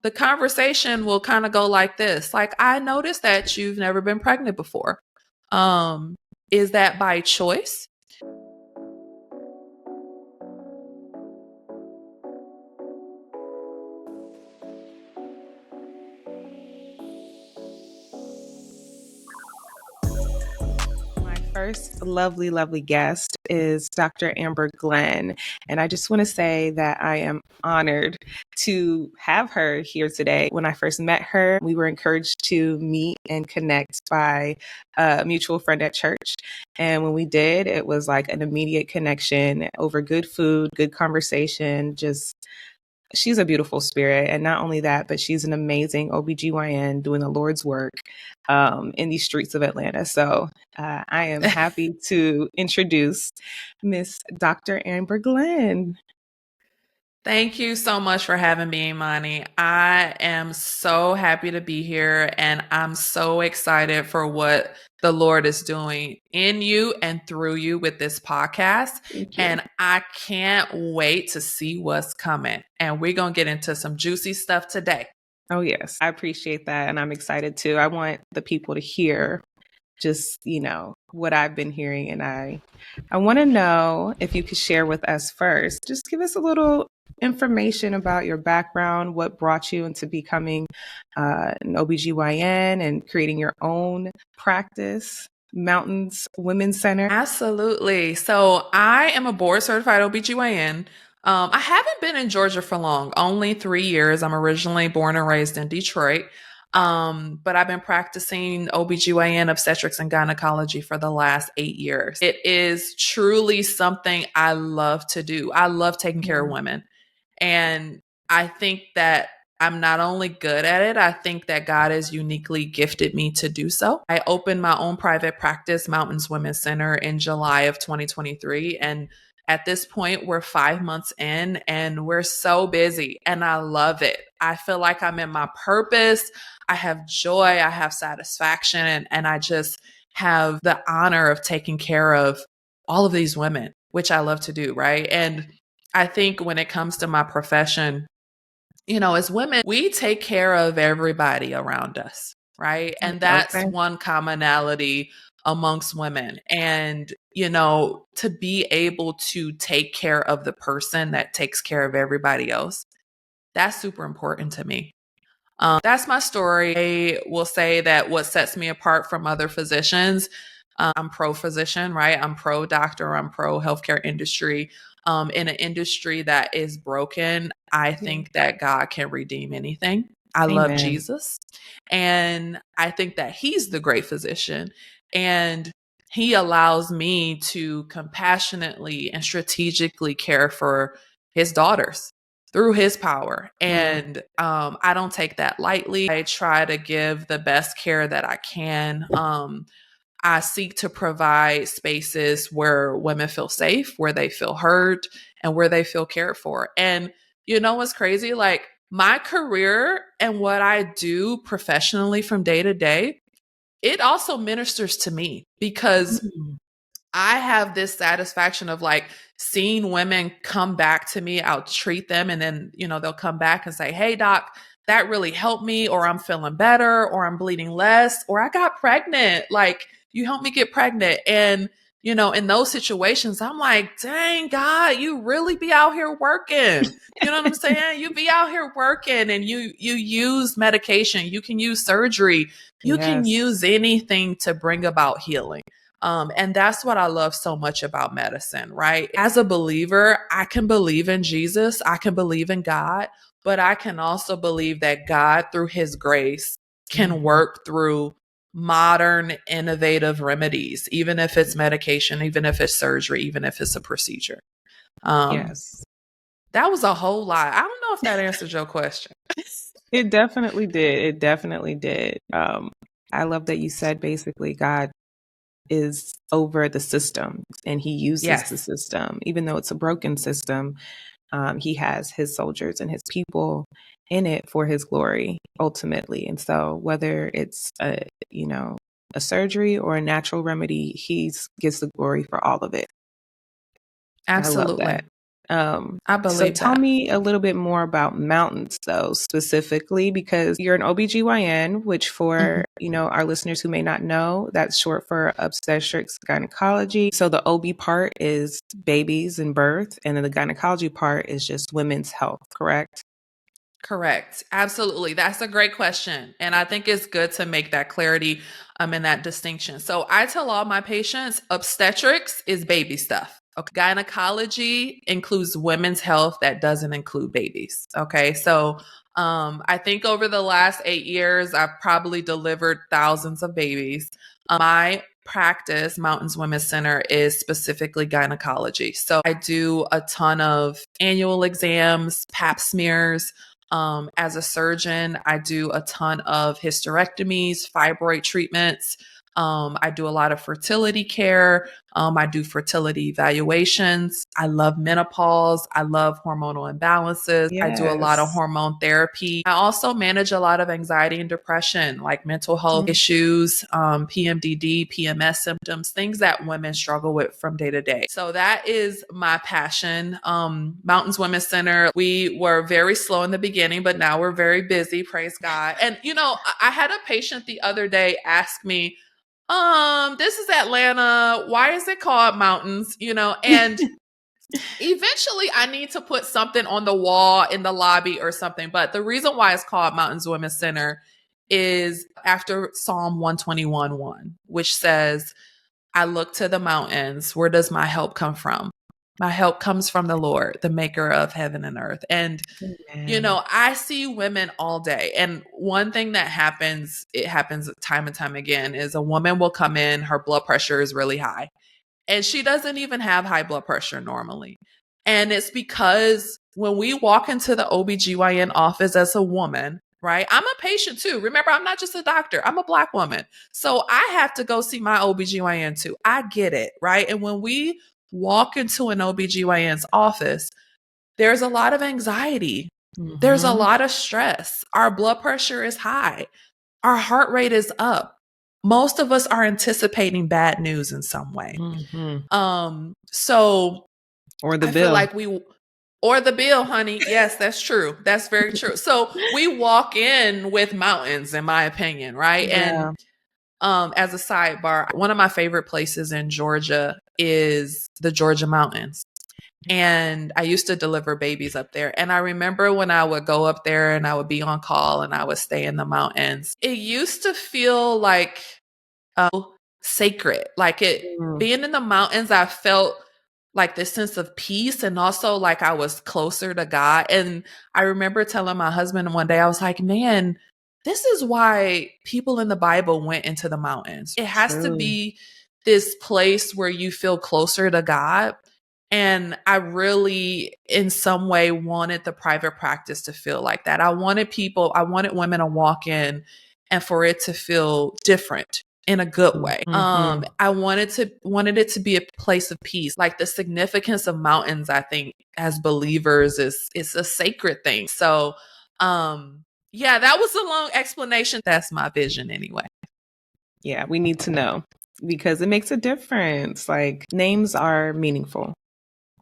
the conversation will kind of go like this. Like, I noticed that you've never been pregnant before. Is that by choice? First lovely, lovely guest is Dr. Amber Glenn. And I just want to say that I am honored to have her here today. When I first met her, we were encouraged to meet and connect by a mutual friend at church. And when we did, it was like an immediate connection over good food, good conversation, just she's a beautiful spirit. And not only that, but she's an amazing OBGYN doing the Lord's work in these streets of Atlanta. So I am happy to introduce Miss Dr. Amber Glenn. Thank you so much for having me, Imani. I am so happy to be here, and I'm so excited for what the Lord is doing in you and through you with this podcast. And I can't wait to see what's coming. And we're going to get into some juicy stuff today. Oh, yes. I appreciate that. And I'm excited too. I want the people to hear just, what I've been hearing. And I want to know if you could share with us first, just give us a little information about your background, what brought you into becoming an OBGYN and creating your own practice, Mountains Women's Center. Absolutely. So I am a board certified OBGYN. I haven't been in Georgia for long, only 3 years. I'm originally born and raised in Detroit. But I've been practicing OBGYN, obstetrics, and gynecology for the last 8 years. It is truly something I love to do. I love taking care of women. And I think that I'm not only good at it, I think that God has uniquely gifted me to do so. I opened my own private practice, Mountains Women's Center, in July of 2023. And at this point, we're 5 months in and we're so busy and I love it. I feel like I'm in my purpose. I have joy. I have satisfaction. And I just have the honor of taking care of all of these women, which I love to do. Right. And I think when it comes to my profession, as women, we take care of everybody around us. Right. And that's one commonality amongst women. And, to be able to take care of the person that takes care of everybody else, that's super important to me. That's my story. I will say that what sets me apart from other physicians, I'm pro-physician, right? I'm pro-doctor, I'm pro-healthcare industry. In an industry that is broken, I think that God can redeem anything. I love Jesus. And I think that he's the great physician. And he allows me to compassionately and strategically care for his daughters through his power. And I don't take that lightly. I try to give the best care that I can. I seek to provide spaces where women feel safe, where they feel heard, and where they feel cared for. And what's crazy? Like, my career and what I do professionally from day to day, it also ministers to me because I have this satisfaction of like seeing women come back to me. I'll treat them and then, they'll come back and say, hey, doc, that really helped me, or I'm feeling better, or I'm bleeding less, or I got pregnant. Like, you helped me get pregnant. And, in those situations, I'm like, dang, God, you really be out here working. You know what I'm saying? You be out here working and you use medication. You can use surgery. You can use anything to bring about healing. And that's what I love so much about medicine, right? As a believer, I can believe in Jesus. I can believe in God, but I can also believe that God, through his grace, can work through modern, innovative remedies, even if it's medication, even if it's surgery, even if it's a procedure. That was a whole lot. I don't know if that answered your question. It definitely did. It definitely did. I love that you said basically God is over the system and he uses the system, even though it's a broken system. He has his soldiers and his people in it for his glory ultimately. And so whether it's a surgery or a natural remedy, he gets the glory for all of it. Absolutely. I love that. I So believe tell that. me a little bit more about mountains, though, specifically, because you're an OBGYN, which Mhm. for, our listeners who may not know, that's short for obstetrics gynecology. So the OB part is babies and birth, and then the gynecology part is just women's health, correct? Correct. Absolutely. That's a great question. And I think it's good to make that clarity and that distinction. So I tell all my patients obstetrics is baby stuff. Okay. Gynecology includes women's health that doesn't include babies. Okay. So I think over the last 8 years, I've probably delivered thousands of babies. My practice, Mountains Women's Center, is specifically gynecology. So I do a ton of annual exams, pap smears. As a surgeon, I do a ton of hysterectomies, fibroid treatments. I do a lot of fertility care. I do fertility evaluations. I love menopause. I love hormonal imbalances. I do a lot of Yes. hormone therapy. I also manage a lot of anxiety and depression, like mental health Mm. issues, PMDD, PMS symptoms, things that women struggle with from day to day. So that is my passion. Mountains Women's Center, we were very slow in the beginning, but now we're very busy, praise God. And, I had a patient the other day ask me, this is Atlanta. Why is it called Mountains? And eventually I need to put something on the wall in the lobby or something. But the reason why it's called Mountains Women's Center is after Psalm 121:1, which says, I look to the mountains. Where does my help come from? My help comes from the Lord, the maker of heaven and earth. And Amen. I see women all day. And one thing that happens, it happens time and time again, is a woman will come in, her blood pressure is really high. And she doesn't even have high blood pressure normally. And it's because when we walk into the OBGYN office as a woman, right? I'm a patient too. Remember, I'm not just a doctor. I'm a Black woman. So I have to go see my OBGYN too. I get it, right? And when we walk into an OBGYN's office, there's a lot of anxiety. There's a Mm-hmm. lot of stress. Our blood pressure is high. Our heart rate is up. Most of us are anticipating bad news in some way. Mm-hmm. So Or the I feel bill. like or the bill, honey. Yes, that's true. That's very true. So we walk in with mountains, in my opinion, right? And Yeah. as a sidebar, one of my favorite places in Georgia is the Georgia mountains. And I used to deliver babies up there. And I remember when I would go up there and I would be on call and I would stay in the mountains, it used to feel like sacred. Like it Mm. being in the mountains, I felt like this sense of peace and also like I was closer to God. And I remember telling my husband one day, I was like, man, this is why people in the Bible went into the mountains. It has to True. be this place where you feel closer to God. And I really, in some way, wanted the private practice to feel like that. I wanted women to walk in and for it to feel different in a good way. Mm-hmm. I wanted it to be a place of peace. Like the significance of mountains, I think, as believers is a sacred thing. So, yeah, that was a long explanation. That's my vision anyway. Yeah, we need to know because it makes a difference. Like names are meaningful.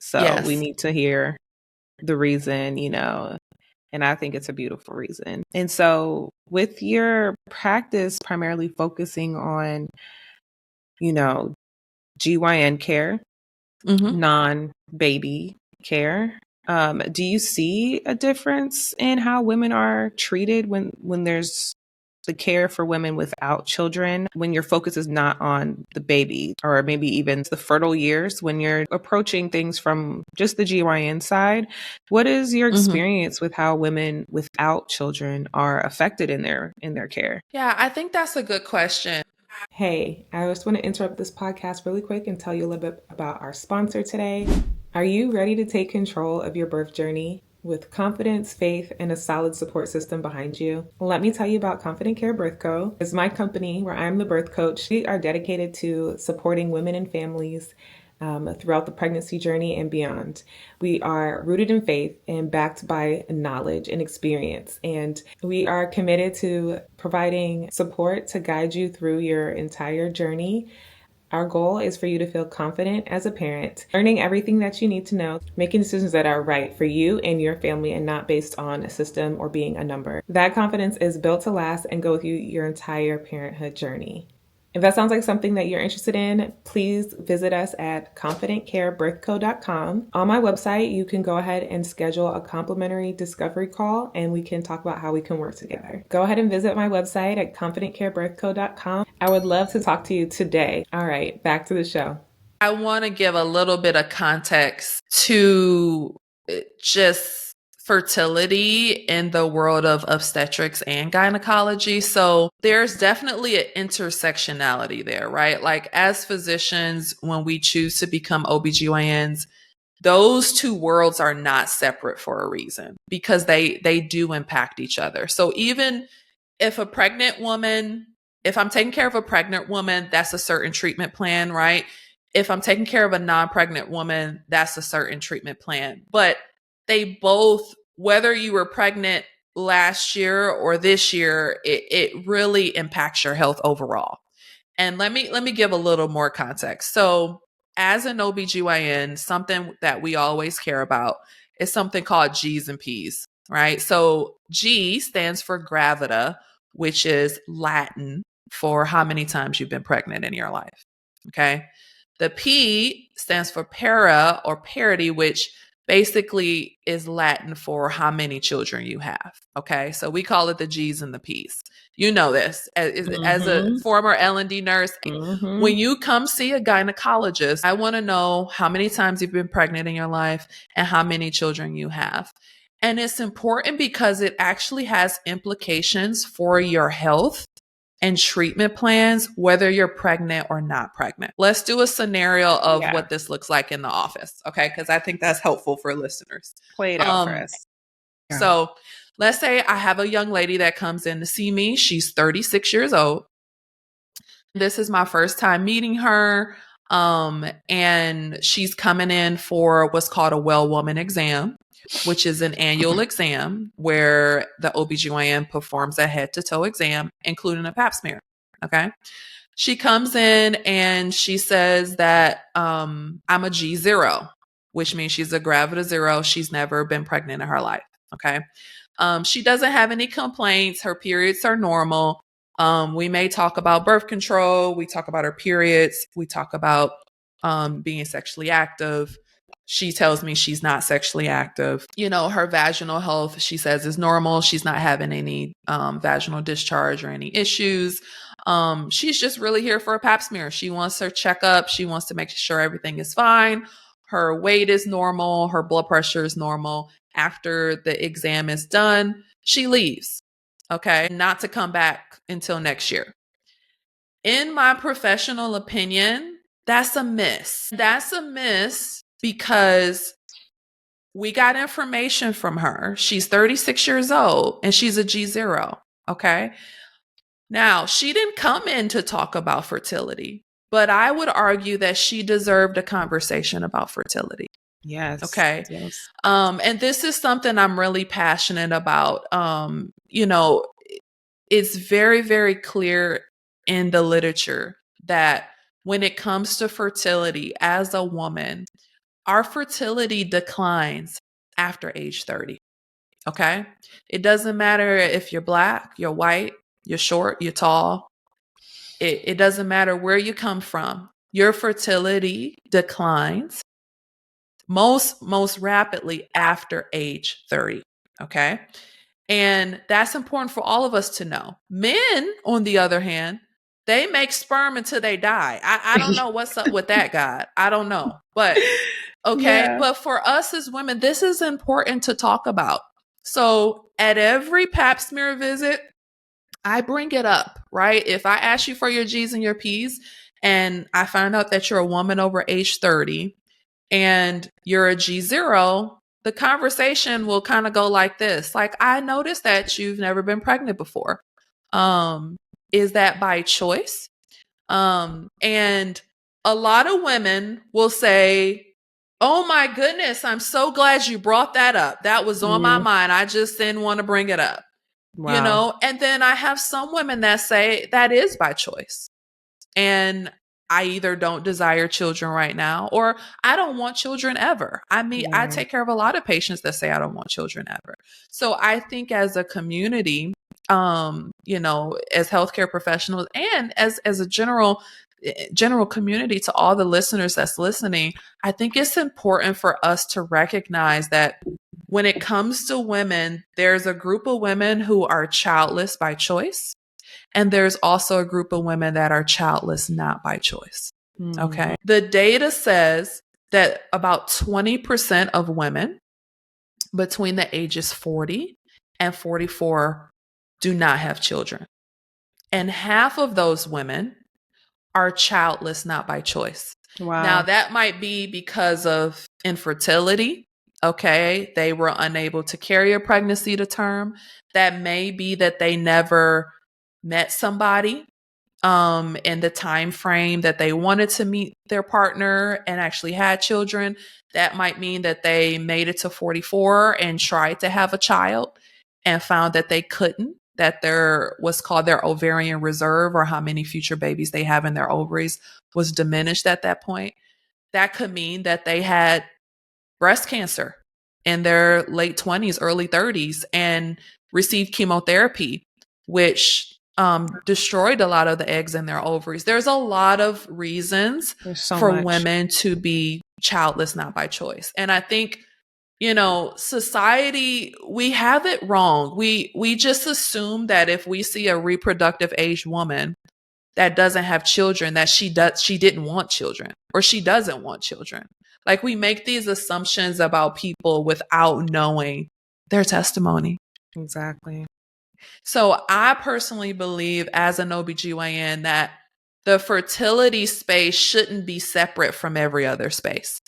So we Yes. need to hear the reason, and I think it's a beautiful reason. And so with your practice primarily focusing on, you know, GYN care, Hmm. non-baby care, do you see a difference in how women are treated when there's the care for women without children, when your focus is not on the baby or maybe even the fertile years, when you're approaching things from just the GYN side? What is your Hmm. experience with how women without children are affected in their care? Yeah, I think that's a good question. Hey, I just want to interrupt this podcast really quick and tell you a little bit about our sponsor today. Are you ready to take control of your birth journey with confidence, faith, and a solid support system behind you? Let me tell you about Confident Care Birth Co. It's my company where I'm the birth coach. We are dedicated to supporting women and families throughout the pregnancy journey and beyond. We are rooted in faith and backed by knowledge and experience. And we are committed to providing support to guide you through your entire journey. Our goal is for you to feel confident as a parent, learning everything that you need to know, making decisions that are right for you and your family and not based on a system or being a number. That confidence is built to last and go with you your entire parenthood journey. If that sounds like something that you're interested in, please visit us at confidentcarebirthco.com. On my website, you can go ahead and schedule a complimentary discovery call and we can talk about how we can work together. Go ahead and visit my website at confidentcarebirthco.com. I would love to talk to you today. All right, back to the show. I want to give a little bit of context to just fertility in the world of obstetrics and gynecology. So there's definitely an intersectionality there, right? Like as physicians, when we choose to become OBGYNs, those two worlds are not separate for a reason because they do impact each other. So even if a pregnant woman, if I'm taking care of a pregnant woman, that's a certain treatment plan, right? If I'm taking care of a non-pregnant woman, that's a certain treatment plan. But they both, whether you were pregnant last year or this year, it really impacts your health overall. And let me give a little more context. So as an OBGYN, something that we always care about is something called G's and P's, right? So G stands for gravida, which is Latin for how many times you've been pregnant in your life. Okay. The P stands for para or parity, which basically is Latin for how many children you have. Okay. So we call it the G's and the P's. You know this as a former L&D nurse. When you come see a gynecologist, I want to know how many times you've been pregnant in your life and how many children you have. And it's important because it actually has implications for your health and treatment plans, whether you're pregnant or not pregnant. Let's do a scenario of what this looks like in the office, okay? Because I think that's helpful for listeners. Play it out for us. Yeah. So let's say I have a young lady that comes in to see me. She's 36 years old. This is my first time meeting her. And she's coming in for what's called a well woman exam, which is an annual exam where the OBGYN performs a head to toe exam, including a pap smear. Okay. She comes in and she says that I'm a G0, which means she's a gravida 0. She's never been pregnant in her life. Okay. She doesn't have any complaints. Her periods are normal. We may talk about birth control. We talk about her periods. We talk about being sexually active. She tells me she's not sexually active. You know, her vaginal health, she says, is normal. She's not having any vaginal discharge or any issues. She's just really here for a pap smear. She wants her checkup. She wants to make sure everything is fine. Her weight is normal. Her blood pressure is normal. After the exam is done, she leaves. Okay. Not to come back until next year. In my professional opinion, that's a miss. That's a miss because we got information from her. She's 36 years old and she's a G0. Okay. Now, she didn't come in to talk about fertility, but I would argue that she deserved a conversation about fertility. Yes. Okay. Yes. And this is something I'm really passionate about. You know, it's very, very clear in the literature that when it comes to fertility as a woman, our fertility declines after age 30. Okay. It doesn't matter if you're Black, you're white, you're short, you're tall. It doesn't matter where you come from. Your fertility declines most rapidly after age 30. Okay. And that's important for all of us to know. Men, on the other hand, they make sperm until they die. I don't know what's up with that, God. I don't know. But okay. Yeah. But for us as women, this is important to talk about. So at every pap smear visit, I bring it up, right? If I ask you for your G's and your P's and I find out that you're a woman over age 30 and you're a G0, the conversation will kind of go like this. Like, I noticed that you've never been pregnant before. Is that by choice? And a lot of women will say, oh my goodness, I'm so glad you brought that up. That was on my mind. I just didn't want to bring it up. Wow. You know, and then I have some women that say that is by choice. And I either don't desire children right now or I don't want children ever. I mean, I Yeah. take care of a lot of patients that say I don't want children ever. So I think as a community, as healthcare professionals and as a general community, to all the listeners that's listening, I think it's important for us to recognize that when it comes to women, there's a group of women who are childless by choice, and there's also a group of women that are childless not by choice. Okay. The data says that about 20% of women between the ages 40 and 44 do not have children. And half of those women are childless not by choice. Wow. Now, that might be because of infertility. Okay. They were unable to carry a pregnancy to term. That may be that they never met somebody in the time frame that they wanted to meet their partner and actually had children. That might mean that they made it to 44 and tried to have a child and found that they couldn't, that their what's called their ovarian reserve, or how many future babies they have in their ovaries, was diminished at that point. That could mean that they had breast cancer in their late 20s, early 30s, and received chemotherapy, which destroyed a lot of the eggs in their ovaries. There's a lot of reasons for women to be childless not by choice. And I think, society, we have it wrong. We just assume that if we see a reproductive age woman that doesn't have children, that she didn't want children, or she doesn't want children. Like, we make these assumptions about people without knowing their testimony. Exactly. So I personally believe, as an OBGYN, that the fertility space shouldn't be separate from every other space.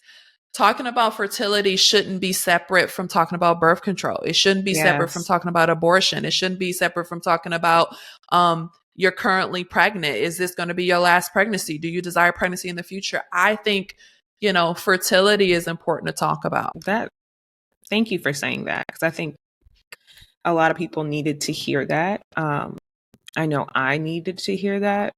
Talking about fertility shouldn't be separate from talking about birth control. It shouldn't be separate from talking about abortion. It shouldn't be separate from talking about you're currently pregnant. Is this going to be your last pregnancy? Do you desire pregnancy in the future? I think, fertility is important to talk about. Thank you for saying that, because I think a lot of people needed to hear that. I know I needed to hear that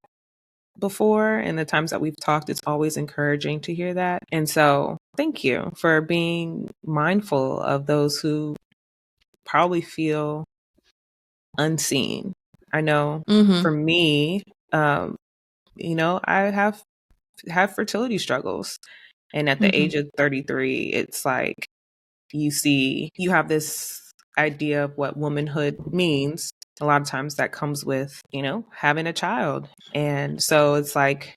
before, and the times that we've talked, it's always encouraging to hear that. And so thank you for being mindful of those who probably feel unseen. I know for me, I have fertility struggles. And at the age of 33, it's like you have this idea of what womanhood means. A lot of times that comes with, having a child. And so it's like,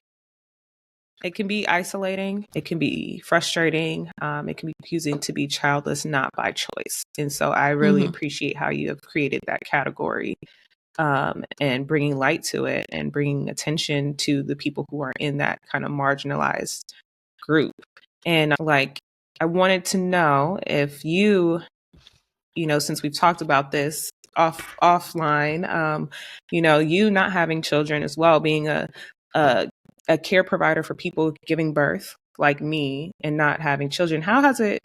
it can be isolating. It can be frustrating. It can be confusing to be childless, not by choice. And so I really appreciate how you have created that category, and bringing light to it and bringing attention to the people who are in that kind of marginalized group. And I wanted to know if you, since we've talked about this offline, you not having children as well, being a care provider for people giving birth like me and not having children, how has it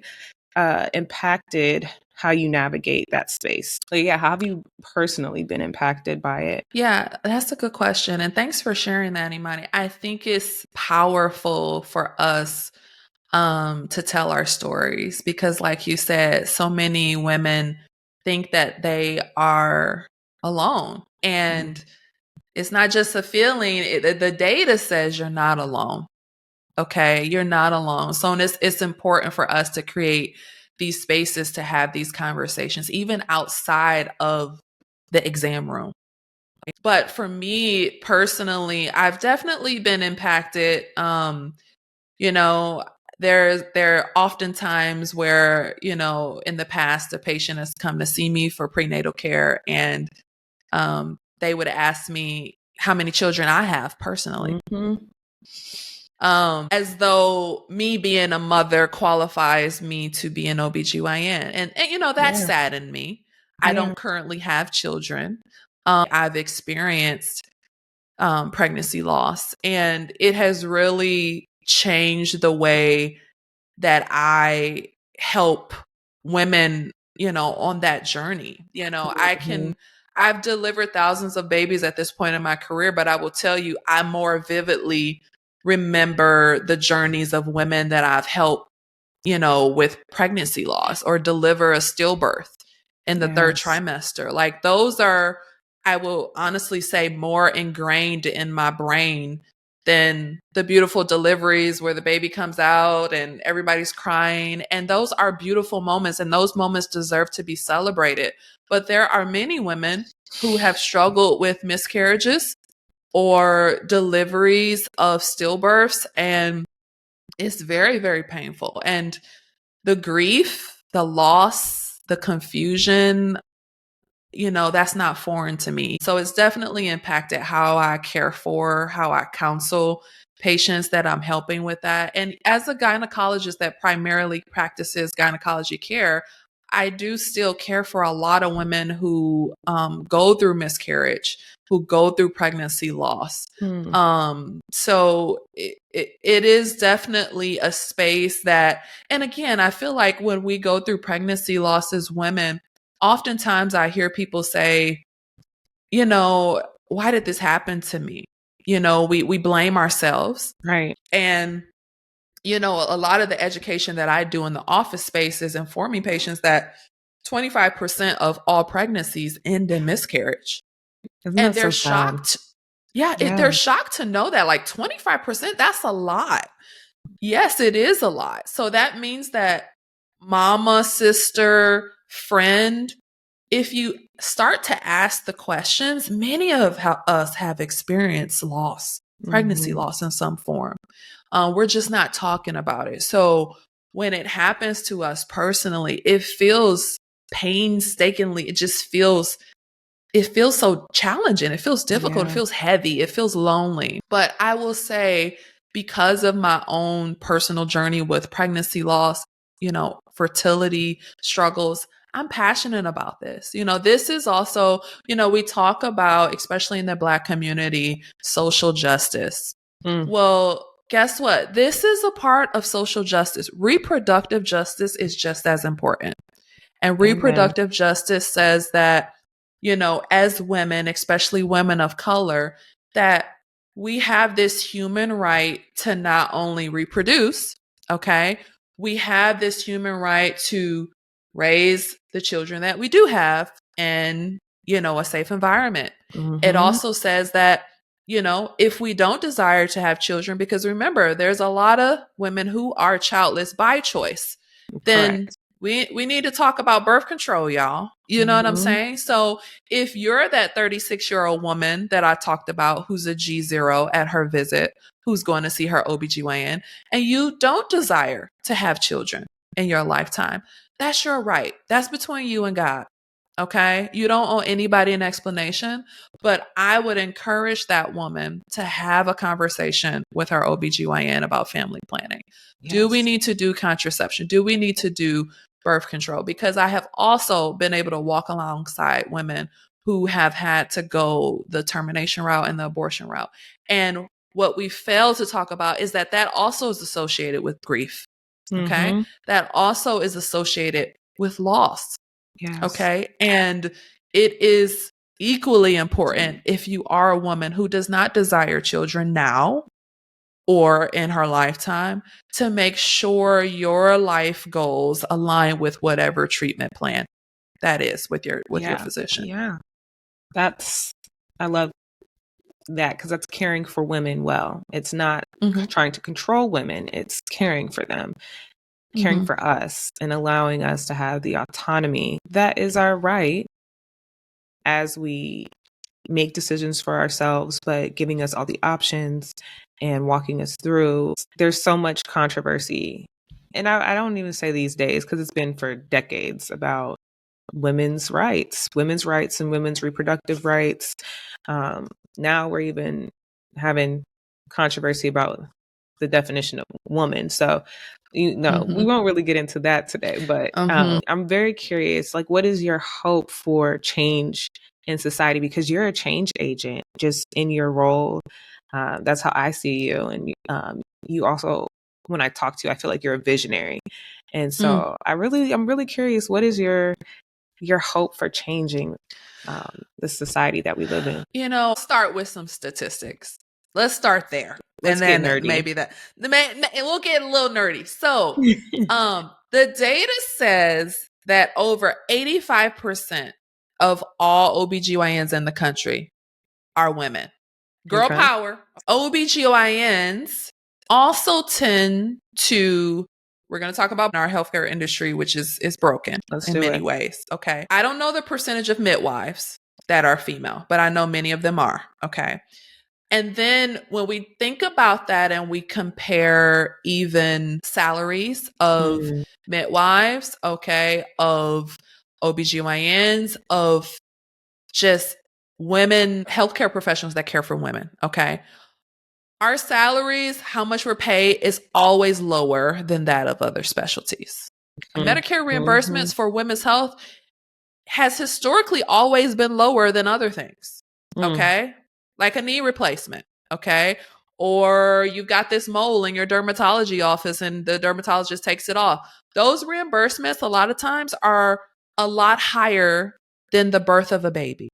impacted how you navigate that space? How have you personally been impacted by it? Yeah, that's a good question. And thanks for sharing that, Imani. I think it's powerful for us to tell our stories, because, like you said, so many women think that they are alone. And it's not just a feeling. The data says you're not alone. Okay, you're not alone. So it's important for us to create these spaces to have these conversations, even outside of the exam room. But for me personally, I've definitely been impacted. There are often times where, in the past, a patient has come to see me for prenatal care, and they would ask me how many children I have personally. As though me being a mother qualifies me to be an OBGYN. And that saddened me. I don't currently have children. I've experienced pregnancy loss, and it has really changed the way that I help women, on that journey. I've delivered thousands of babies at this point in my career, but I will tell you, I more vividly remember the journeys of women that I've helped, with pregnancy loss or deliver a stillbirth in the third Yes. trimester. Like those are, I will honestly say, more ingrained in my brain than the beautiful deliveries where the baby comes out and everybody's crying. And those are beautiful moments, and those moments deserve to be celebrated. But there are many women who have struggled with miscarriages or deliveries of stillbirths, and it's very, very painful. And the grief, the loss, the confusion, that's not foreign to me. So it's definitely impacted how I care for, how I counsel patients that I'm helping with that. And as a gynecologist that primarily practices gynecology care, I do still care for a lot of women who go through miscarriage, who go through pregnancy loss. So it is definitely a space that, and again, I feel like when we go through pregnancy loss as women, oftentimes I hear people say, why did this happen to me? We blame ourselves. Right. And, a lot of the education that I do in the office space is informing patients that 25% of all pregnancies end in miscarriage. Isn't And that they're so sad? shocked. Yeah, Yeah. they're shocked to know that like 25%, that's a lot. Yes, it is a lot. So that means that mama, sister, friend, if you start to ask the questions, many of us have experienced loss, pregnancy loss in some form. We're just not talking about it. So when it happens to us personally, it feels painstakingly, it feels so challenging. It feels difficult. It Yeah. feels heavy. It feels lonely. But I will say, because of my own personal journey with pregnancy loss, fertility struggles, I'm passionate about this. This is also, we talk about, especially in the Black community, social justice. Well, guess what? This is a part of social justice. Reproductive justice is just as important. And reproductive justice says that, as women, especially women of color, that we have this human right to not only reproduce, okay? We have this human right to raise the children that we do have in, a safe environment. It also says that, if we don't desire to have children, because remember, there's a lot of women who are childless by choice, then we need to talk about birth control, y'all. You know what I'm saying? So if you're that 36-year-old woman that I talked about who's a G0 at her visit, who's going to see her OBGYN, and you don't desire to have children in your lifetime, that's your right. That's between you and God. Okay? You don't owe anybody an explanation, but I would encourage that woman to have a conversation with her OBGYN about family planning. Yes. Do we need to do contraception? Do we need to do birth control? Because I have also been able to walk alongside women who have had to go the termination route and the abortion route. And what we fail to talk about is that also is associated with grief. Okay? That also is associated with loss. Yes. Okay. And it is equally important if you are a woman who does not desire children now or in her lifetime to make sure your life goals align with whatever treatment plan that is with your physician. Yeah. I love that, because that's caring for women well. It's not trying to control women. It's caring for them. Caring for us and allowing us to have the autonomy that is our right as we make decisions for ourselves, but giving us all the options and walking us through. There's so much controversy. And I don't even say these days, because it's been for decades, about women's rights and women's reproductive rights. Now we're even having controversy about the definition of woman. So, we won't really get into that today, but I'm very curious, like, what is your hope for change in society? Because you're a change agent just in your role. That's how I see you. And you also, when I talk to you, I feel like you're a visionary. And so I'm really curious, what is your hope for changing the society that we live in? Start with some statistics. Let's start there. Let's get nerdy. We'll get a little nerdy. So, the data says that over 85% of all OBGYNs in the country are women. Girl Okay. power. OBGYNs also tend to, we're going to talk about our healthcare industry, which is broken in many ways. Okay. I don't know the percentage of midwives that are female, but I know many of them are. Okay. And then when we think about that and we compare even salaries of midwives, okay, of OBGYNs, of just women, healthcare professionals that care for women, okay, our salaries, how much we're paid, is always lower than that of other specialties. Medicare reimbursements for women's health has historically always been lower than other things, okay? Like a knee replacement, okay? Or you've got this mole in your dermatology office and the dermatologist takes it off. Those reimbursements a lot of times are a lot higher than the birth of a baby.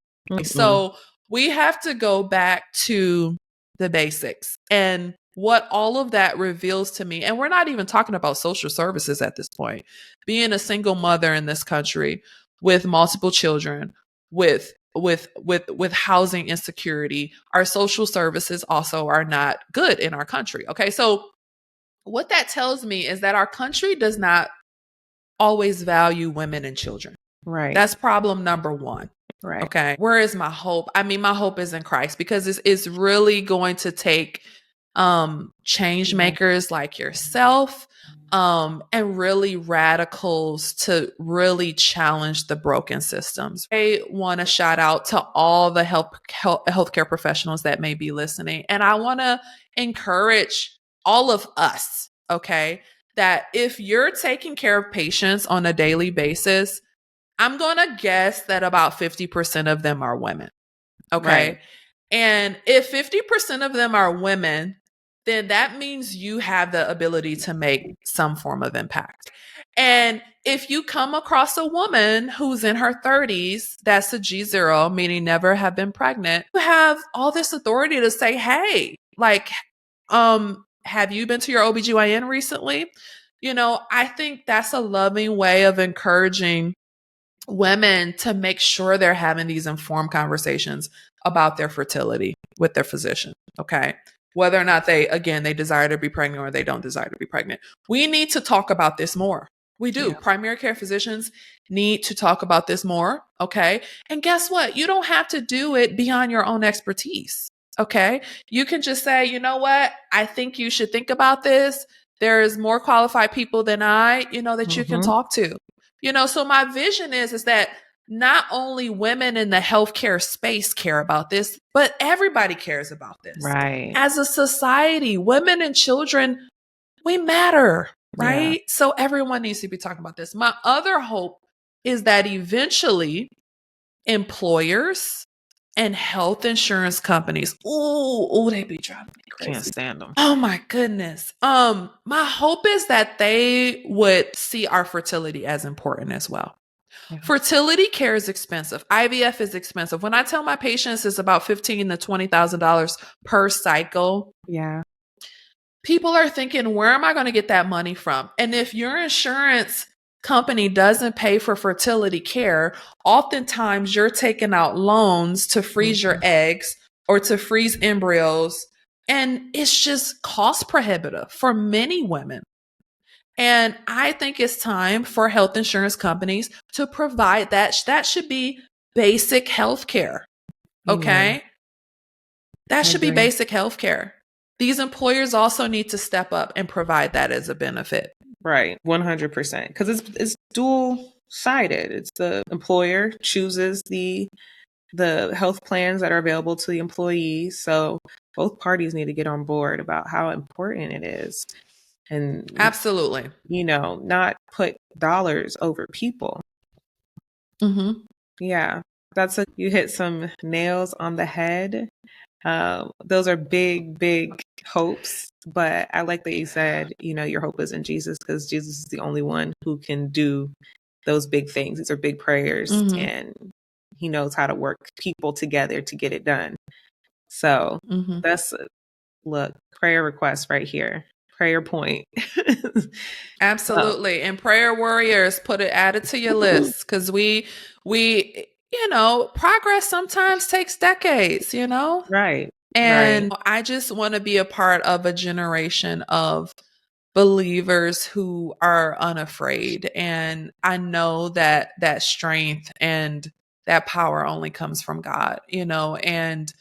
So we have to go back to the basics and what all of that reveals to me. And we're not even talking about social services at this point. Being a single mother in this country with multiple children, with housing insecurity, our social services also are not good in our country. Okay. So what that tells me is that our country does not always value women and children. Right. That's problem number one. Right. Okay. Where is my hope? I mean, my hope is in Christ, because it's really going to take change makers like yourself, and really radicals to really challenge the broken systems. I want to shout out to all the healthcare professionals that may be listening. And I want to encourage all of us, okay, that if you're taking care of patients on a daily basis, I'm going to guess that about 50% of them are women. Okay. Right. And if 50% of them are women, then that means you have the ability to make some form of impact. And if you come across a woman who's in her 30s, that's a G0, meaning never have been pregnant, you have all this authority to say, hey, like, have you been to your OBGYN recently? You know, I think that's a loving way of encouraging women to make sure they're having these informed conversations about their fertility with their physician. Okay. Whether or not they desire to be pregnant or they don't desire to be pregnant. We need to talk about this more. We do. Yeah. Primary care physicians need to talk about this more. Okay. And guess what? You don't have to do it beyond your own expertise. Okay. You can just say, you know what? I think you should think about this. There's more qualified people than I, that you can talk to. So my vision is that not only women in the healthcare space care about this, but everybody cares about this. Right. As a society, women and children, we matter, right? Yeah. So everyone needs to be talking about this. My other hope is that eventually employers and health insurance companies, they be driving me crazy. Can't stand them. Oh my goodness. My hope is that they would see our fertility as important as well. Yeah. Fertility care is expensive. IVF is expensive. When I tell my patients it's about $15,000 to $20,000 per cycle. Yeah. People are thinking, where am I going to get that money from? And if your insurance company doesn't pay for fertility care, oftentimes you're taking out loans to freeze your eggs or to freeze embryos. And it's just cost prohibitive for many women. And I think it's time for health insurance companies to provide that. That should be basic health care. Okay? That should be basic health care. These employers also need to step up and provide that as a benefit. Right. 100%. Because it's dual-sided. It's the employer chooses the health plans that are available to the employees. So both parties need to get on board about how important it is. And absolutely, not put dollars over people. Mm-hmm. Yeah, you hit some nails on the head. Those are big, big hopes. But I like that you said, your hope is in Jesus, because Jesus is the only one who can do those big things. These are big prayers, and he knows how to work people together to get it done. So that's Look, prayer request right here. Prayer point. Absolutely. And prayer warriors, add it to your list because progress sometimes takes decades, Right. Right. And I just want to be a part of a generation of believers who are unafraid. And I know that that strength and that power only comes from God, and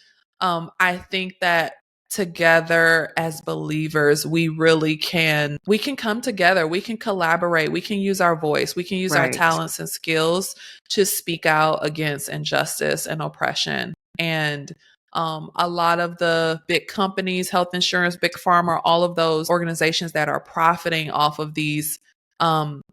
I think that together as believers we can come together, we can collaborate, we can use our voice, we can use our Right. talents and skills to speak out against injustice and oppression. And a lot of the big companies, health insurance, big pharma, all of those organizations that are profiting off of these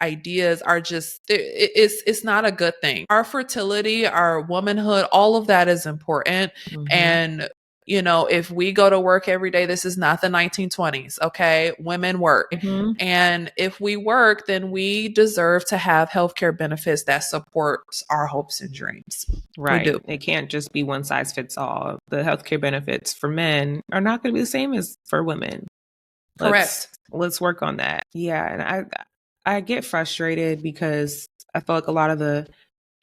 ideas are just it's not a good thing. Our fertility, our womanhood, all of that is important. Mm-hmm. And if we go to work every day, this is not the 1920s, okay? Women work. Mm-hmm. And if we work, then we deserve to have healthcare benefits that supports our hopes and dreams. Right. We do. It can't just be one size fits all. The healthcare benefits for men are not going to be the same as for women. Correct. Let's work on that. Yeah. And I get frustrated because I feel like a lot of the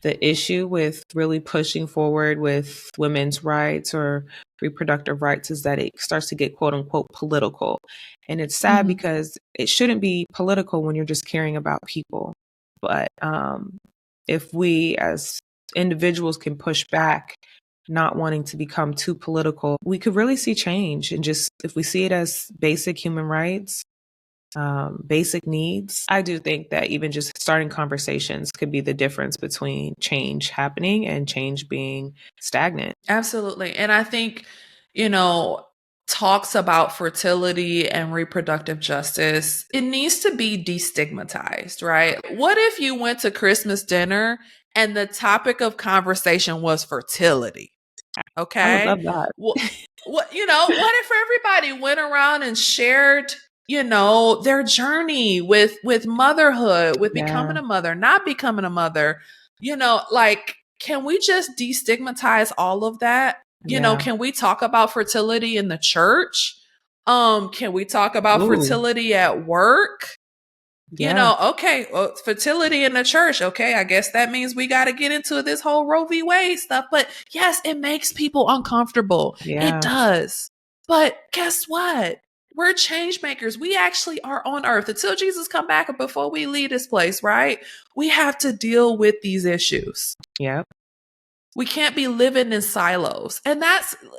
issue with really pushing forward with women's rights or reproductive rights is that it starts to get quote unquote political. And it's sad because it shouldn't be political when you're just caring about people. But if we as individuals can push back, not wanting to become too political, we could really see change. And just if we see it as basic human rights, basic needs, I do think that even just starting conversations could be the difference between change happening and change being stagnant. Absolutely. And I think, talks about fertility and reproductive justice, it needs to be destigmatized, right? What if you went to Christmas dinner and the topic of conversation was fertility? Okay. I would love that. What if everybody went around and shared, their journey with motherhood, with becoming a mother, not becoming a mother, can we just destigmatize all of that? Can we talk about fertility in the church? Can we talk about fertility at work? Okay, well, fertility in the church. Okay, I guess that means we got to get into this whole Roe v. Wade stuff. But yes, it makes people uncomfortable. Yeah. It does. But guess what? We're change makers. We actually are on earth until Jesus come back and before we leave this place, right? We have to deal with these issues. Yep. We can't be living in silos. And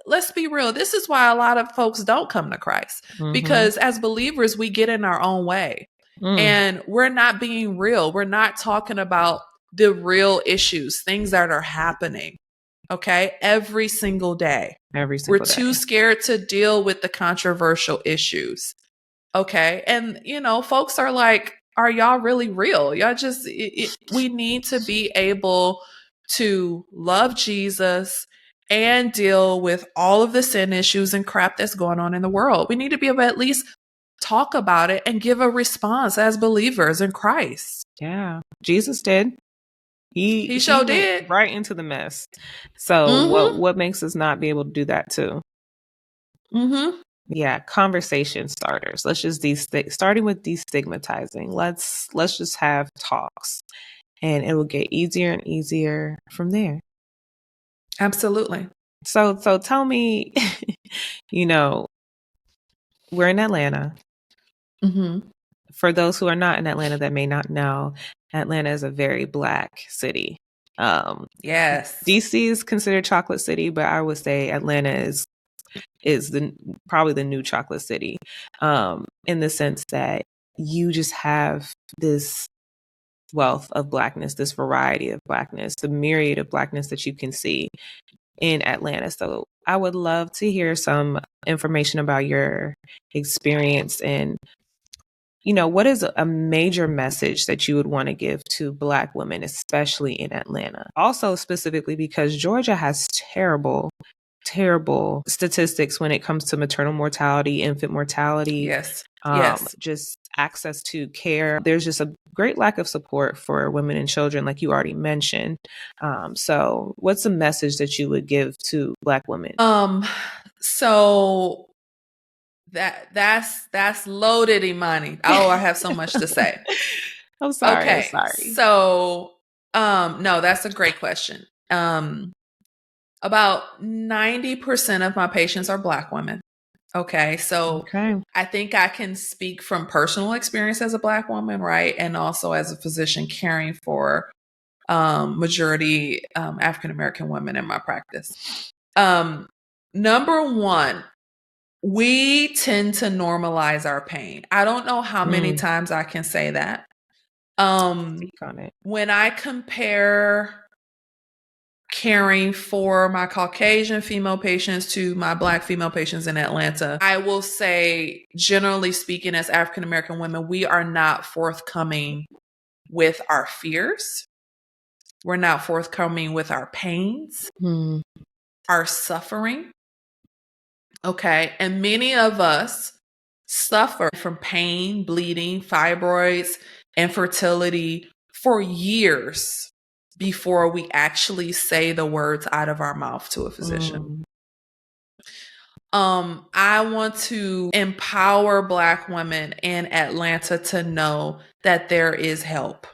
let's be real, this is why a lot of folks don't come to Christ. Because as believers, we get in our own way. And we're not being real. We're not talking about the real issues, things that are happening. Okay. Every single day. We're too scared to deal with the controversial issues. Okay. And, folks are like, are y'all really real? Y'all just, we need to be able to love Jesus and deal with all of the sin issues and crap that's going on in the world. We need to be able to at least talk about it and give a response as believers in Christ. Yeah. Jesus did. He sure did. Right into the mess. So what makes us not be able to do that too? Yeah, conversation starters. Let's just starting with destigmatizing. Let's just have talks, and it will get easier and easier from there. Absolutely. So tell me, we're in Atlanta. For those who are not in Atlanta that may not know, Atlanta is a very Black city. Yes. DC is considered chocolate city, but I would say Atlanta is probably the new chocolate city, in the sense that you just have this wealth of Blackness, this variety of Blackness, the myriad of Blackness that you can see in Atlanta. So I would love to hear some information about your experience and, what is a major message that you would want to give to Black women, especially in Atlanta? Also, specifically because Georgia has terrible statistics when it comes to maternal mortality, infant mortality. Yes. Just access to care. There's just a great lack of support for women and children, like you already mentioned. So what's a message that you would give to Black women? So That's loaded, Imani. Oh, I have so much to say. I'm sorry. I'm Okay. sorry. So, no, that's a great question. About 90% of my patients are Black women. Okay. So Okay. I think I can speak from personal experience as a Black woman, right? And also as a physician caring for majority African American women in my practice. Number one, we tend to normalize our pain. I don't know how many times I can say that. Speak on it. When I compare caring for my Caucasian female patients to my Black female patients in Atlanta, I will say, generally speaking, as African American women, we are not forthcoming with our fears. We're not forthcoming with our pains, our suffering. Okay. And many of us suffer from pain, bleeding, fibroids, infertility for years before we actually say the words out of our mouth to a physician. I want to empower Black women in Atlanta to know that there is help.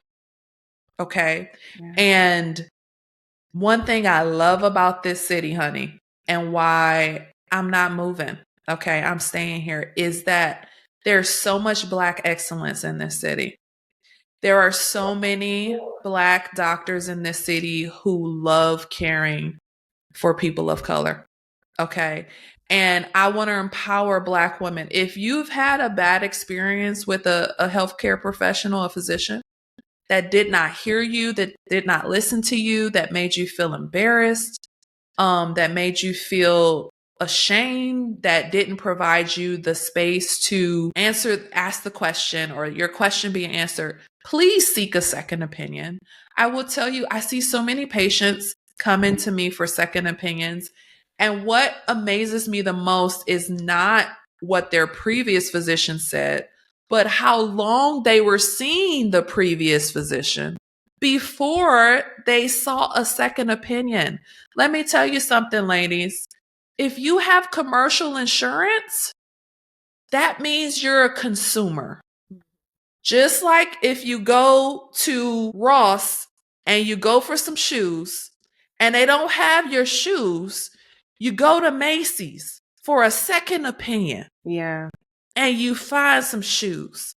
Okay. Yeah. And one thing I love about this city, honey, and why I'm not moving, okay, I'm staying here, is that there's so much Black excellence in this city. There are so many Black doctors in this city who love caring for people of color, okay? And I want to empower Black women. If you've had a bad experience with a healthcare professional, a physician, that did not hear you, that did not listen to you, that made you feel embarrassed, that made you feel ashamed, that didn't provide you the space to ask the question or your question being answered, please seek a second opinion. I will tell you, I see so many patients come into me for second opinions. And what amazes me the most is not what their previous physician said, but how long they were seeing the previous physician before they saw a second opinion. Let me tell you something, ladies. If you have commercial insurance, that means you're a consumer. Just like if you go to Ross and you go for some shoes and they don't have your shoes, you go to Macy's for a second opinion. Yeah. And you find some shoes.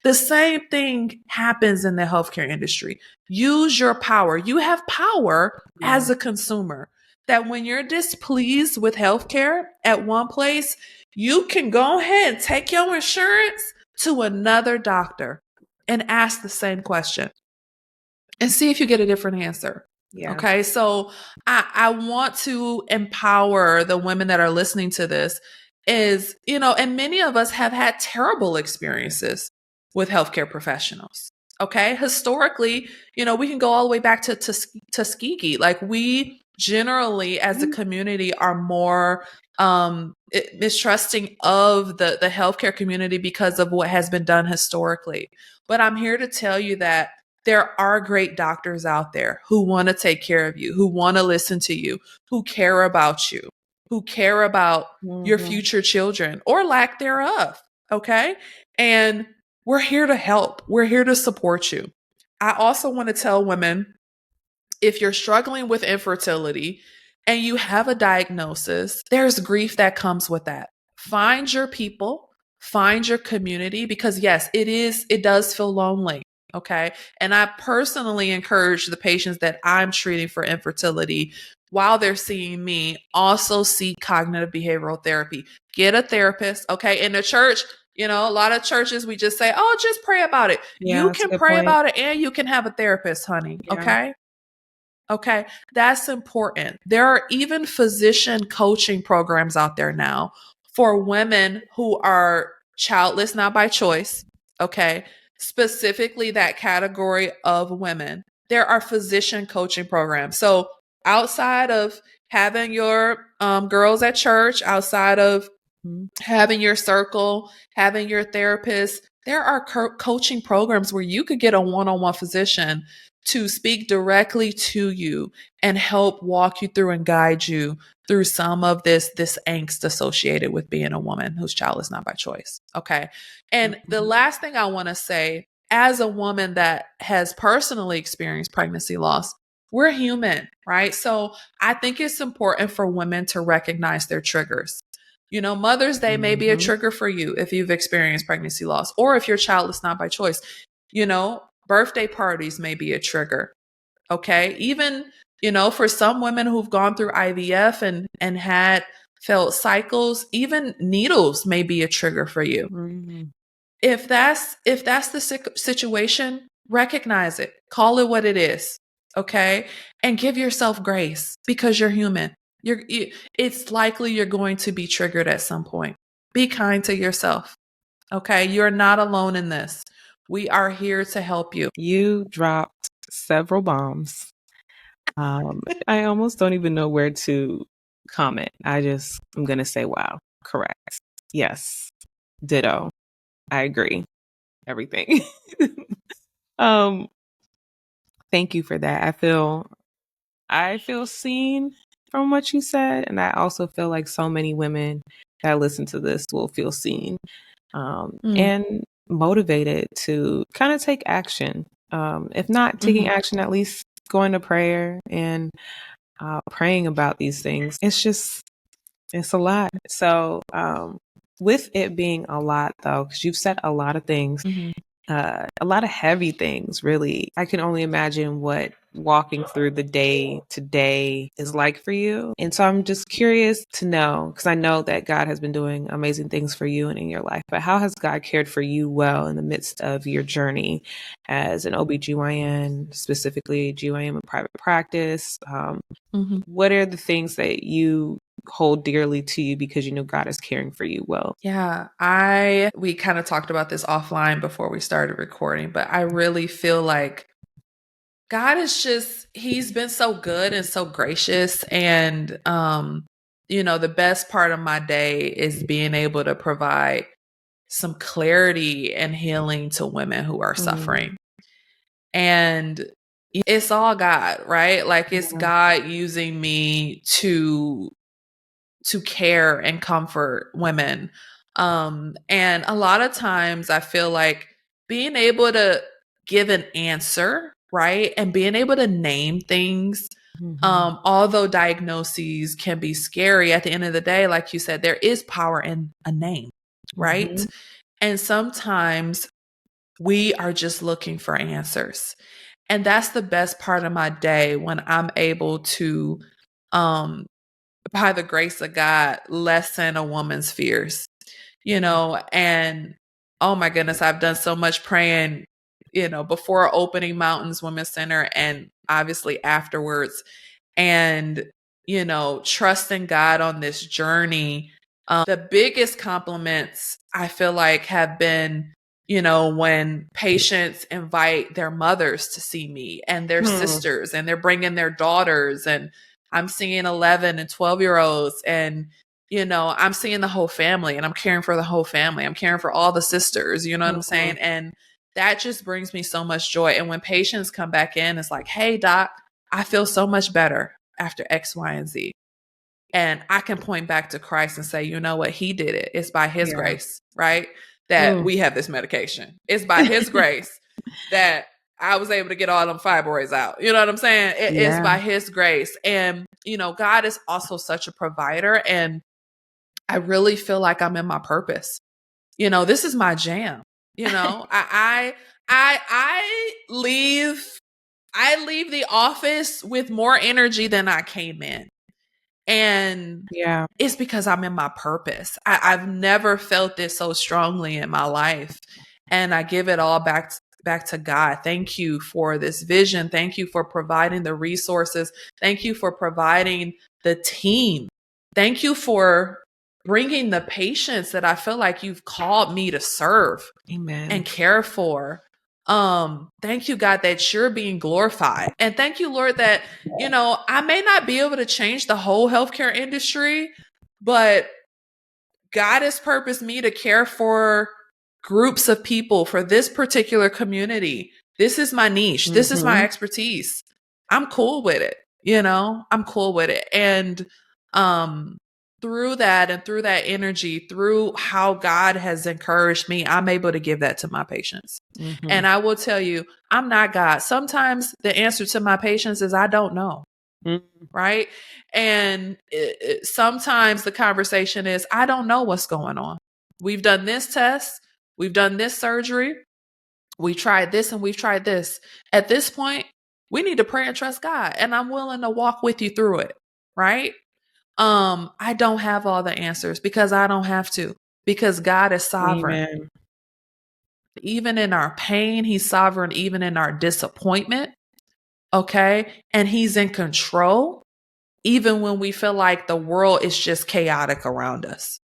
The same thing happens in the healthcare industry. Use your power. You have power as a consumer, that when you're displeased with healthcare at one place, you can go ahead and take your insurance to another doctor and ask the same question and see if you get a different answer. Yeah. Okay. So I want to empower the women that are listening to this, is, and many of us have had terrible experiences with healthcare professionals. Okay. Historically, we can go all the way back to Tuskegee. Like, we generally as a community are more mistrusting of the healthcare community because of what has been done historically. But I'm here to tell you that there are great doctors out there who want to take care of you, who want to listen to you, who care about you, who care about your future children or lack thereof. Okay. And we're here to help. We're here to support you. I also want to tell women, if you're struggling with infertility and you have a diagnosis, there's grief that comes with that. Find your people, find your community, because yes, it does feel lonely. Okay. And I personally encourage the patients that I'm treating for infertility, while they're seeing me, also seek cognitive behavioral therapy. Get a therapist. Okay. In the church, a lot of churches, we just say, oh, just pray about it. Yeah, you can pray about it and you can have a therapist, honey. Yeah. Okay. Okay. That's important. There are even physician coaching programs out there now for women who are childless, not by choice. Okay. Specifically that category of women. There are physician coaching programs. So outside of having your girls at church, outside of having your circle, having your therapist, there are coaching programs where you could get a one-on-one physician to speak directly to you and help walk you through and guide you through some of this angst associated with being a woman whose child is not by choice. Okay. And the last thing I want to say, as a woman that has personally experienced pregnancy loss, we're human, right? So I think it's important for women to recognize their triggers. Mother's Day may be a trigger for you if you've experienced pregnancy loss, or if your child is not by choice. Birthday parties may be a trigger. Okay. Even, for some women who've gone through IVF and had felt cycles, even needles may be a trigger for you. Mm-hmm. If that's the situation, recognize it, call it what it is. Okay. And give yourself grace, because you're human. It's likely you're going to be triggered at some point. Be kind to yourself. Okay. You're not alone in this. We are here to help you. You dropped several bombs. I almost don't even know where to comment. I'm going to say, wow, correct. Yes. Ditto. I agree. Everything. Thank you for that. I feel seen from what you said. And I also feel like so many women that listen to this will feel seen, and motivated to kind of take action. If not taking action, at least going to prayer and praying about these things. It's a lot. So with it being a lot, though, because you've said a lot of things, a lot of heavy things, really. I can only imagine what walking through the day to day is like for you. And so I'm just curious to know, because I know that God has been doing amazing things for you and in your life, but how has God cared for you well in the midst of your journey as an OBGYN, specifically GYN in private practice? What are the things that you hold dearly to you because you know God is caring for you well? Yeah, we kind of talked about this offline before we started recording, but I really feel like God he's been so good and so gracious. And, the best part of my day is being able to provide some clarity and healing to women who are suffering. And it's all God, right? Like, it's God using me to care and comfort women. And a lot of times I feel like being able to give an answer, right? And being able to name things, although diagnoses can be scary, at the end of the day, like you said, there is power in a name, right? And sometimes we are just looking for answers. And that's the best part of my day, when I'm able to, by the grace of God, lessen a woman's fears, and oh my goodness, I've done so much praying, before opening Mountains Women's Center and obviously afterwards, and, trusting God on this journey. The biggest compliments I feel like have been, when patients invite their mothers to see me and their sisters, and they're bringing their daughters, and I'm seeing 11 and 12-year-olds, and, I'm seeing the whole family, and I'm caring for the whole family. I'm caring for all the sisters, you know what I'm saying? And that just brings me so much joy. And when patients come back in, it's like, hey, doc, I feel so much better after X, Y, and Z. And I can point back to Christ and say, you know what? He did it. It's by his grace, right? That we have this medication. It's by his grace that I was able to get all them fibroids out. You know what I'm saying? It's by his grace. And, God is also such a provider. And I really feel like I'm in my purpose. This is my jam. I leave the office with more energy than I came in. And it's because I'm in my purpose. I've never felt this so strongly in my life. And I give it all back to God. Thank you for this vision. Thank you for providing the resources. Thank you for providing the team. Thank you for bringing the patients that I feel like you've called me to serve and care for. Thank you, God, that you're being glorified. And thank you, Lord, that, I may not be able to change the whole healthcare industry, but God has purposed me to care for groups of people, for this particular community, This is my niche. This is my expertise. I'm cool with it. I'm cool with it. And through that and through that energy, through how God has encouraged me, I'm able to give that to my patients. And I will tell you, I'm not God. Sometimes the answer to my patients is I don't know. Right. And sometimes the conversation is, I don't know what's going on. We've done this test. We've done this surgery. We tried this and we've tried this. At this point, we need to pray and trust God. And I'm willing to walk with you through it. Right. I don't have all the answers because I don't have to, because God is sovereign. Amen. Even in our pain, he's sovereign, even in our disappointment. Okay. And he's in control, even when we feel like the world is just chaotic around us.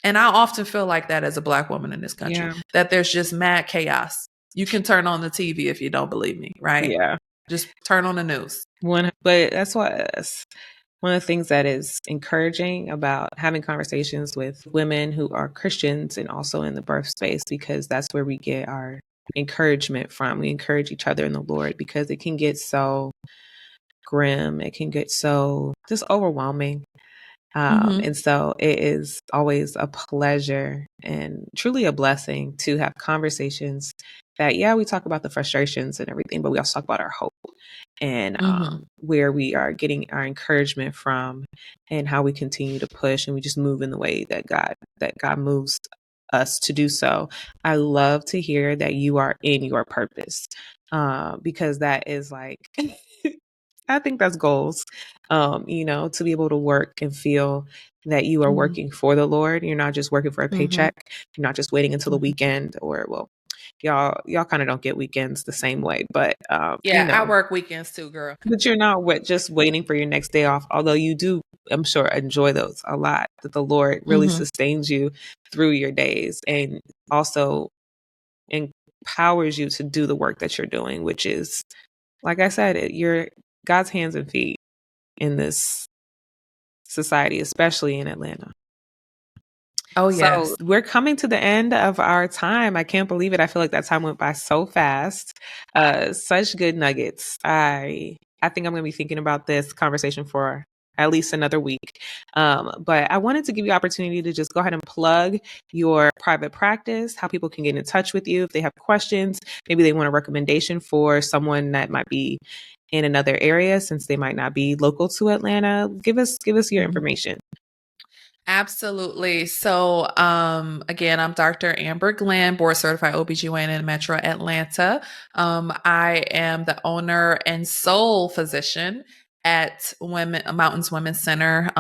And I often feel like that as a Black woman in this country, that there's just mad chaos. You can turn on the TV if you don't believe me, right? Yeah. Just turn on the news. But that's one of the things that is encouraging about having conversations with women who are Christians and also in the birth space, because that's where we get our encouragement from. We encourage each other in the Lord, because it can get so grim. It can get so just overwhelming. And so it is always a pleasure and truly a blessing to have conversations that, we talk about the frustrations and everything, but we also talk about our hope and where we are getting our encouragement from and how we continue to push, and we just move in the way that God moves us to do so. I love to hear that you are in your purpose, because that is like, I think that's goals, to be able to work and feel that you are working for the Lord. You're not just working for a paycheck. You're not just waiting until the weekend, or, well, y'all kind of don't get weekends the same way, but, I work weekends too, girl. But you're not just waiting for your next day off, although you do, I'm sure, enjoy those a lot, that the Lord really sustains you through your days and also empowers you to do the work that you're doing, which is, like I said, you're God's hands and feet in this society, especially in Atlanta. Oh, yes. So we're coming to the end of our time. I can't believe it. I feel like that time went by so fast. Such good nuggets. I think I'm going to be thinking about this conversation for at least another week. But I wanted to give you opportunity to just go ahead and plug your private practice, how people can get in touch with you if they have questions. Maybe they want a recommendation for someone that might be in another area, since they might not be local to Atlanta. Give us your information. Absolutely. So, again, I'm Dr. Amber Glenn, board certified OBGYN in Metro Atlanta. I am the owner and sole physician at Mountains Women's Center.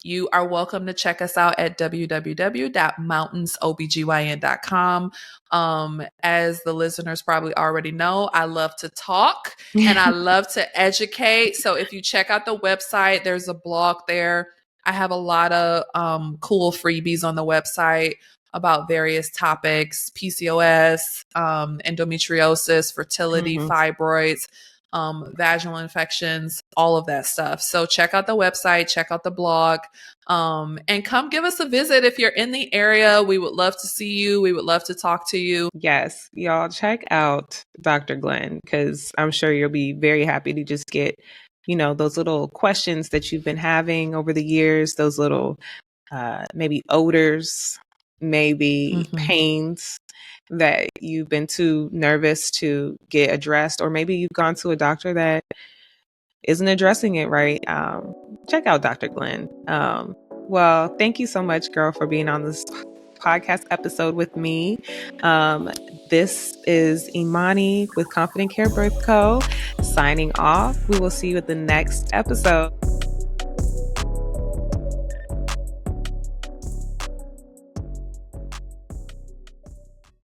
You are welcome to check us out at www.mountainsobgyn.com. As the listeners probably already know, I love to talk and I love to educate. So if you check out the website, there's a blog there. I have a lot of cool freebies on the website about various topics: PCOS, endometriosis, fertility, fibroids, vaginal infections, all of that stuff. So check out the website, check out the blog, and come give us a visit if you're in the area. We would love to see you. We would love to talk to you. Yes, y'all check out Dr. Glenn, because I'm sure you'll be very happy to just get those little questions that you've been having over the years, those little maybe odors, maybe pains that you've been too nervous to get addressed, or maybe you've gone to a doctor that isn't addressing it right. Check out Dr. Glenn. Well, thank you so much, girl, for being on this podcast episode with me. This is Imani with Confident Care Birth Co. signing off. We will see you at the next episode.